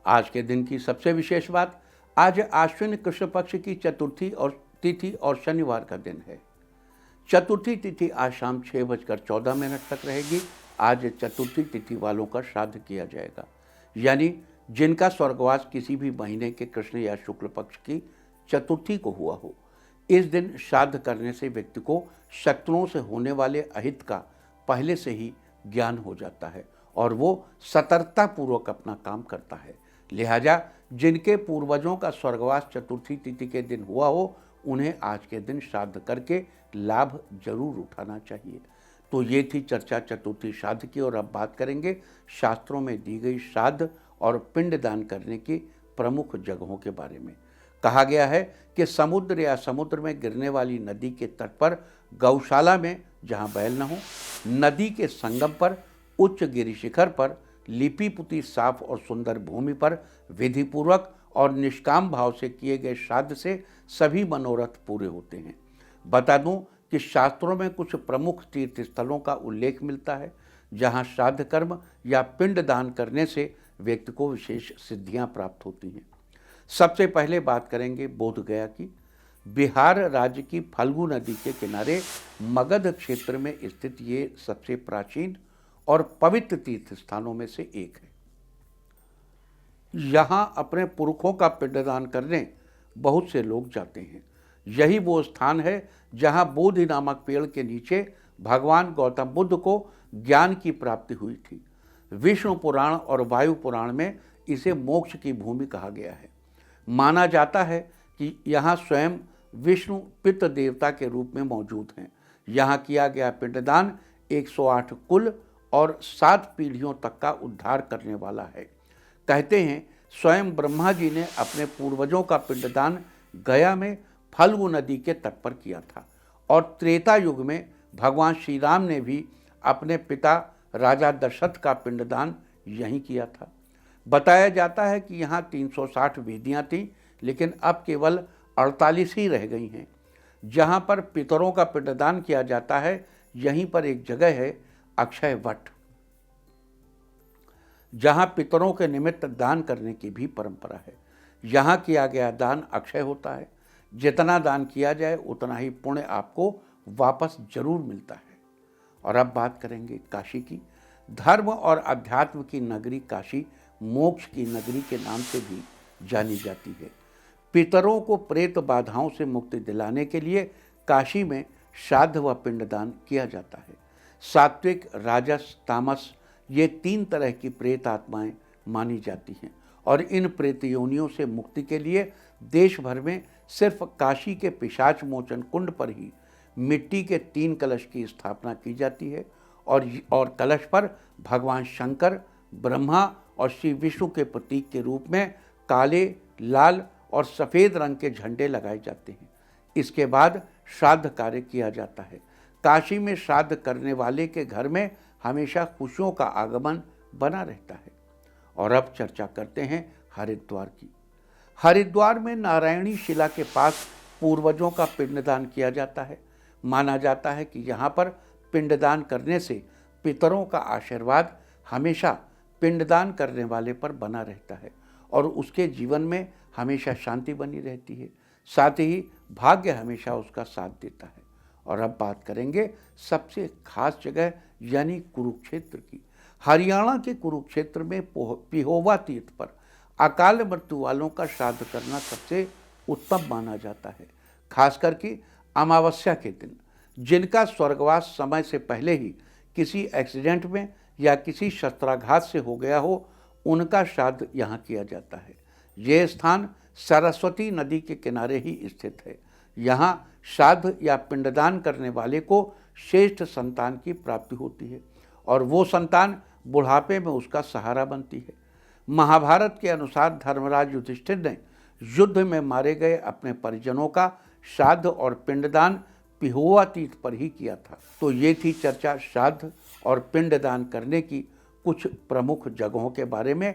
आज के दिन की सबसे विशेष बात, आज आश्विन कृष्ण पक्ष की चतुर्थी और तिथि और शनिवार का दिन है। चतुर्थी तिथि आज शाम 6:14 तक रहेगी। आज चतुर्थी तिथि वालों का श्राद्ध किया जाएगा, यानी जिनका स्वर्गवास किसी भी महीने के कृष्ण या शुक्ल पक्ष की चतुर्थी को हुआ हो। इस दिन श्राद्ध करने से व्यक्ति को शत्रुओं से होने वाले अहित का पहले से ही ज्ञान हो जाता है और वो सतर्कता पूर्वक अपना काम करता है। लिहाजा जिनके पूर्वजों का स्वर्गवास चतुर्थी तिथि के दिन हुआ हो, उन्हें आज के दिन श्राद्ध करके लाभ जरूर उठाना चाहिए। तो ये थी चर्चा चतुर्थी श्राद्ध की। और अब बात करेंगे शास्त्रों में दी गई श्राद्ध और पिंडदान करने की प्रमुख जगहों के बारे में। कहा गया है कि समुद्र या समुद्र में गिरने वाली नदी के तट पर, गौशाला में जहाँ बैल न हो, नदी के संगम पर, उच्च गिरि शिखर पर, लिपि पुती साफ और सुंदर भूमि पर विधिपूर्वक और निष्काम भाव से किए गए श्राद्ध से सभी मनोरथ पूरे होते हैं। बता दूं कि शास्त्रों में कुछ प्रमुख तीर्थ स्थलों का उल्लेख मिलता है जहां श्राद्ध कर्म या पिंड दान करने से व्यक्ति को विशेष सिद्धियां प्राप्त होती हैं। सबसे पहले बात करेंगे बोध गया की। बिहार राज्य की फल्गु नदी के किनारे मगध क्षेत्र में स्थित ये सबसे प्राचीन और पवित्र तीर्थ स्थानों में से एक है। यहाँ अपने पुरखों का पिंडदान करने बहुत से लोग जाते हैं। यही वो स्थान है जहाँ बोधि नामक पेड़ के नीचे भगवान गौतम बुद्ध को ज्ञान की प्राप्ति हुई थी। विष्णु पुराण और वायु पुराण में इसे मोक्ष की भूमि कहा गया है। माना जाता है कि यहाँ स्वयं विष्णु पितृ देवता के रूप में मौजूद हैं। यहाँ किया गया पिंडदान 108 कुल और 7 पीढ़ियों तक का उद्धार करने वाला है। कहते हैं स्वयं ब्रह्मा जी ने अपने पूर्वजों का पिंडदान गया में फल्गु नदी के तट पर किया था और त्रेता युग में भगवान श्री राम ने भी अपने पिता राजा दशरथ का पिंडदान यहीं किया था। बताया जाता है कि यहाँ 360 वेदियाँ थीं, लेकिन अब केवल 48 ही रह गई हैं। जहाँ पर पितरों का पिंडदान किया जाता है, यहीं पर एक जगह है अक्षय वट, जहाँ पितरों के निमित्त दान करने की भी परंपरा है। यहाँ किया गया दान अक्षय होता है। जितना दान किया जाए उतना ही पुण्य आपको वापस जरूर मिलता है। और अब बात करेंगे काशी की। धर्म और अध्यात्म की नगरी काशी मोक्ष की नगरी के नाम से भी जानी जाती है। पितरों को प्रेत बाधाओं से मुक्ति दिलाने के लिए काशी में श्राद्ध व पिंडदान किया जाता है। सात्विक, राजस, तामस ये 3 तरह की प्रेत आत्माएं मानी जाती हैं और इन प्रेत योनियों से मुक्ति के लिए देश भर में सिर्फ काशी के पिशाच मोचन कुंड पर ही मिट्टी के 3 कलश की स्थापना की जाती है और कलश पर भगवान शंकर, ब्रह्मा और श्री विष्णु के प्रतीक के रूप में काले, लाल और सफ़ेद रंग के झंडे लगाए जाते हैं। इसके बाद श्राद्ध कार्य किया जाता है। काशी में श्राद्ध करने वाले के घर में हमेशा खुशियों का आगमन बना रहता है। और अब चर्चा करते हैं हरिद्वार की। हरिद्वार में नारायणी शिला के पास पूर्वजों का पिंडदान किया जाता है। माना जाता है कि यहाँ पर पिंडदान करने से पितरों का आशीर्वाद हमेशा पिंडदान करने वाले पर बना रहता है और उसके जीवन में हमेशा शांति बनी रहती है। साथ ही भाग्य हमेशा उसका साथ देता है। और अब बात करेंगे सबसे खास जगह यानी कुरुक्षेत्र की। हरियाणा के कुरुक्षेत्र में पिहोवा तीर्थ पर अकाल मृत्यु वालों का श्राद्ध करना सबसे उत्तम माना जाता है। खास करके अमावस्या के दिन जिनका स्वर्गवास समय से पहले ही किसी एक्सीडेंट में या किसी शस्त्राघात से हो गया हो, उनका श्राद्ध यहाँ किया जाता है। ये स्थान सरस्वती नदी के किनारे ही स्थित है। यहाँ श्राद्ध या पिंडदान करने वाले को श्रेष्ठ संतान की प्राप्ति होती है और वो संतान बुढ़ापे में उसका सहारा बनती है। महाभारत के अनुसार धर्मराज युधिष्ठिर ने युद्ध में मारे गए अपने परिजनों का श्राद्ध और पिंडदान पिहोवा तीर्थ पर ही किया था। तो ये थी चर्चा श्राद्ध और पिंडदान करने की कुछ प्रमुख जगहों के बारे में।